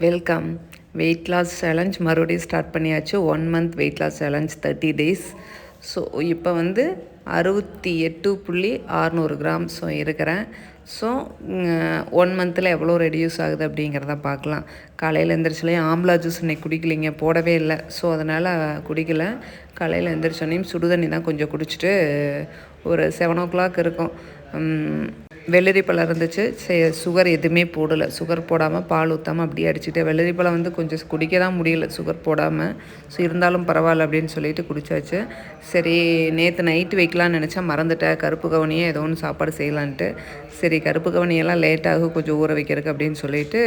Welcome. Weight loss challenge மறுபடியும் start பண்ணியாச்சு. 1 month weight loss challenge 30 days. So இப்போ வந்து 68.600 கிராம் இருக்கிறேன். ஸோ 1 மந்தில் எவ்வளோ ரெடியூஸ் ஆகுது அப்படிங்கிறத பார்க்கலாம். காலையில் எழுந்திரிச்சோலையும் ஆம்லா ஜூஸ் இன்றைக்கி குடிக்கலைங்க, போடவே இல்லை. ஸோ அதனால் குடிக்கலை. காலையில் எழுந்திரிச்சோன்னையும் சுடுதண்ணி தான் கொஞ்சம் குடிச்சிட்டு ஒரு 7 o'clock இருக்கும். வெள்ளரி பழம் இருந்துச்சு. சுகர் எதுவுமே போடலை. சுகர் போடாமல் பால் ஊற்றாமல் அப்படியே அடிச்சுட்டு, வெள்ளரி பழம் வந்து கொஞ்சம் குடிக்க தான் முடியல சுகர் போடாமல். ஸோ இருந்தாலும் பரவாயில்ல அப்படின்னு சொல்லிட்டு குடித்தாச்சு. சரி, நேற்று நைட்டு வைக்கலான்னு நினச்சேன், மறந்துட்டேன். கருப்பு கவனியே ஏதோ ஒன்று சாப்பாடு செய்யலான்ட்டு. சரி, கருப்பு கவனியெல்லாம் லேட்டாகும் கொஞ்சம் ஊற வைக்கிறதுக்கு அப்படின்னு சொல்லிட்டு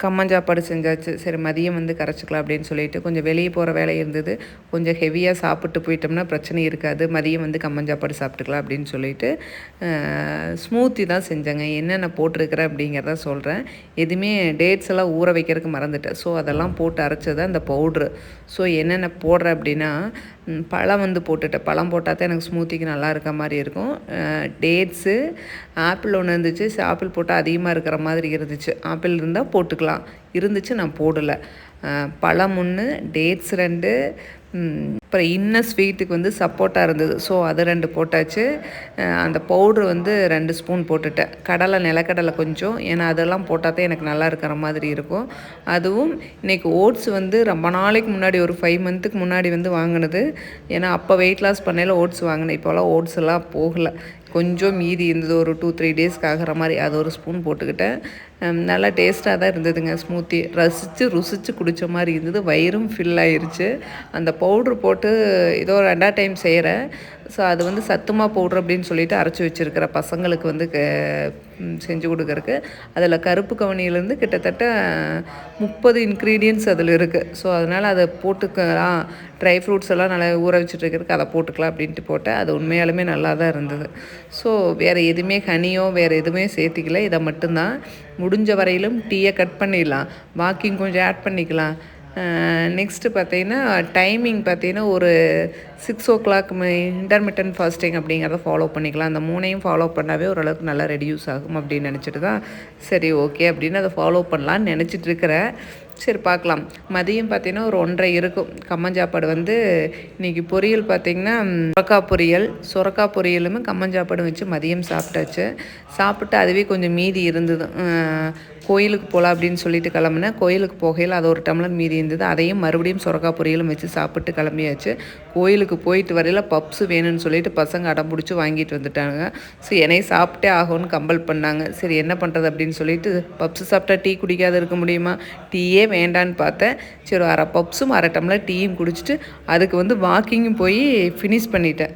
கம்மஞ்சாப்பாடு செஞ்சாச்சு. சரி, மதியம் வந்து கரைச்சிக்கலாம் அப்படின்னு சொல்லிட்டு கொஞ்சம் வெளியே போகிற வேலை இருந்தது. கொஞ்சம் ஹெவியாக சாப்பிட்டு போயிட்டோம்னா பிரச்சனை இருக்காது. மதியம் வந்து கம்மஞ்சாப்பாடு சாப்பிட்டுக்கலாம் அப்படின்னு சொல்லிட்டு ஸ்மூத்தி தான் செஞ்சேங்க. என்னென்ன போட்டிருக்கிறேன் அப்படிங்கிறத சொல்கிறேன். எதுவுமே டேட்ஸ் எல்லாம் ஊற வைக்கிறதுக்கு மறந்துட்டேன். ஸோ அதெல்லாம் போட்டு அரைச்சது அந்த பவுட்ரு. ஸோ என்னென்ன போடுறேன் அப்படின்னா, பழம் வந்து போட்டுட்டேன். பழம் போட்டால் தான் எனக்கு ஸ்மூத்திக்கு நல்லா இருக்க மாதிரி இருக்கும். டேட்ஸு, ஆப்பிள் ஒன்று இருந்துச்சு. ஆப்பிள் போட்டால் அதிகமாக இருக்கிற மாதிரி இருந்துச்சு. ஆப்பிள் இருந்தால் போட்டுக்கலாம், இருந்துச்சு நான் போடலை. பழம் 1, டேட்ஸ் 2, அப்புறம் இன்னும் ஸ்வீட்டுக்கு வந்து சப்போட்டா இருந்தது. ஸோ அது 2 போட்டாச்சு. அந்த பவுட்ரு வந்து 2 ஸ்பூன் போட்டுட்டேன். கடலை, நிலக்கடலை கொஞ்சம், ஏன்னா அதெல்லாம் போட்டால் தான் எனக்கு நல்லா இருக்கிற மாதிரி இருக்கும். அதுவும் இன்றைக்கி ஓட்ஸ் வந்து ரொம்ப நாளைக்கு முன்னாடி, ஒரு 5 மந்த்துக்கு முன்னாடி வந்து வாங்கினது. ஏன்னா அப்போ வெயிட் லாஸ் பண்ணையில் ஓட்ஸ் வாங்கினேன். இப்போலாம் ஓட்ஸ் எல்லாம் போகலை. கொஞ்சம் மீதி இருந்தது, ஒரு 2-3 டேஸ்க்கு ஆகிற மாதிரி. அது ஒரு ஸ்பூன் போட்டுக்கிட்டேன். நல்லா டேஸ்ட்டாக தான் இருந்ததுங்க ஸ்மூத்தி. ருசித்து குடித்த மாதிரி இருந்தது. வயிறும் ஃபில் ஆயிடுச்சு. அந்த பவுட்ரு போட்டு ஏதோ 2ஆவது டைம் செய்கிறேன். ஸோ அது வந்து சத்துமா பவுட்ரு அப்படின்னு சொல்லிட்டு அரைச்சி வச்சுருக்கிற பசங்களுக்கு வந்து செஞ்சு கொடுக்கறக்கு. அதில் கருப்பு கவனியிலேருந்து கிட்டத்தட்ட 30 இன்க்ரீடியன்ட்ஸ் அதில் இருக்குது. ஸோ அதனால் அதை போட்டுக்கலாம். ட்ரை ஃப்ரூட்ஸ் எல்லாம் நல்லா ஊற வச்சுட்டுருக்கிறதுக்கு அதை போட்டுக்கலாம் அப்படின்ட்டு போட்டேன். அது உண்மையாலுமே நல்லா தான் இருந்தது. ஸோ வேறு எதுவுமே ஹனியோ வேறு எதுவுமே சேர்த்திக்கல. இதை மட்டும்தான். முடிஞ்ச வரையிலும் டீயை கட் பண்ணிடலாம், வாக்கிங் கொஞ்சம் ஆட் பண்ணிக்கலாம். நெக்ஸ்ட்டு பார்த்திங்கன்னா டைமிங் பார்த்திங்கன்னா ஒரு 6 o'clock இன்டர்மிட்டன்ட் ஃபாஸ்டிங் அப்படிங்கிறத ஃபாலோ பண்ணிக்கலாம். அந்த 3ஐயும் ஃபாலோ பண்ணாவே ஓரளவுக்கு நல்லா ரெடியூஸ் ஆகும் அப்படின்னு நினச்சிட்டு தான் சரி ஓகே அப்படின்னு அதை ஃபாலோ பண்ணலான்னு நினச்சிட்டு இருக்கிறேன். சரி, பார்க்கலாம். மதியம் பார்த்திங்கன்னா ஒரு 1:30 இருக்கும். கம்மஞ்சாப்பாடு வந்து இன்றைக்கி பொரியல் பார்த்திங்கன்னா சுரக்காய் பொரியலும் கம்மஞ்சாப்பாடும் வச்சு மதியம் சாப்பிட்டாச்சு. சாப்பிட்டு அதுவே கொஞ்சம் மீதி இருந்தது. கோயிலுக்கு போகலாம் அப்படின்னு சொல்லிட்டு கிளம்புனேன். கோயிலுக்கு போகையில் அது ஒரு டம்ளர் மீதி இருந்தது. அதையும் மறுபடியும் சுரக்காய் பொரியலும் வச்சு சாப்பிட்டு கிளம்பியாச்சு. கோயிலுக்கு போயிட்டு வரையில் பப்ஸு வேணும்னு சொல்லிட்டு பசங்க அடம் பிடிச்சி வாங்கிட்டு வந்துட்டாங்க. ஸோ என்னையை சாப்பிட்டே ஆகும்னு கம்பல் பண்ணாங்க. சரி, என்ன பண்ணுறது அப்படின்னு சொல்லிட்டு, பப்ஸு சாப்பிட்டா டீ குடிக்காத இருக்க முடியுமா? டீயே வேண்டான்னு பார்த்தேன். சரி, 1/2 பப்ஸும் 1/2 டம்ளர் டீயும் குடிச்சிட்டு அதுக்கு வந்து வாக்கிங்கும் போய் ஃபினிஷ் பண்ணிட்டேன்.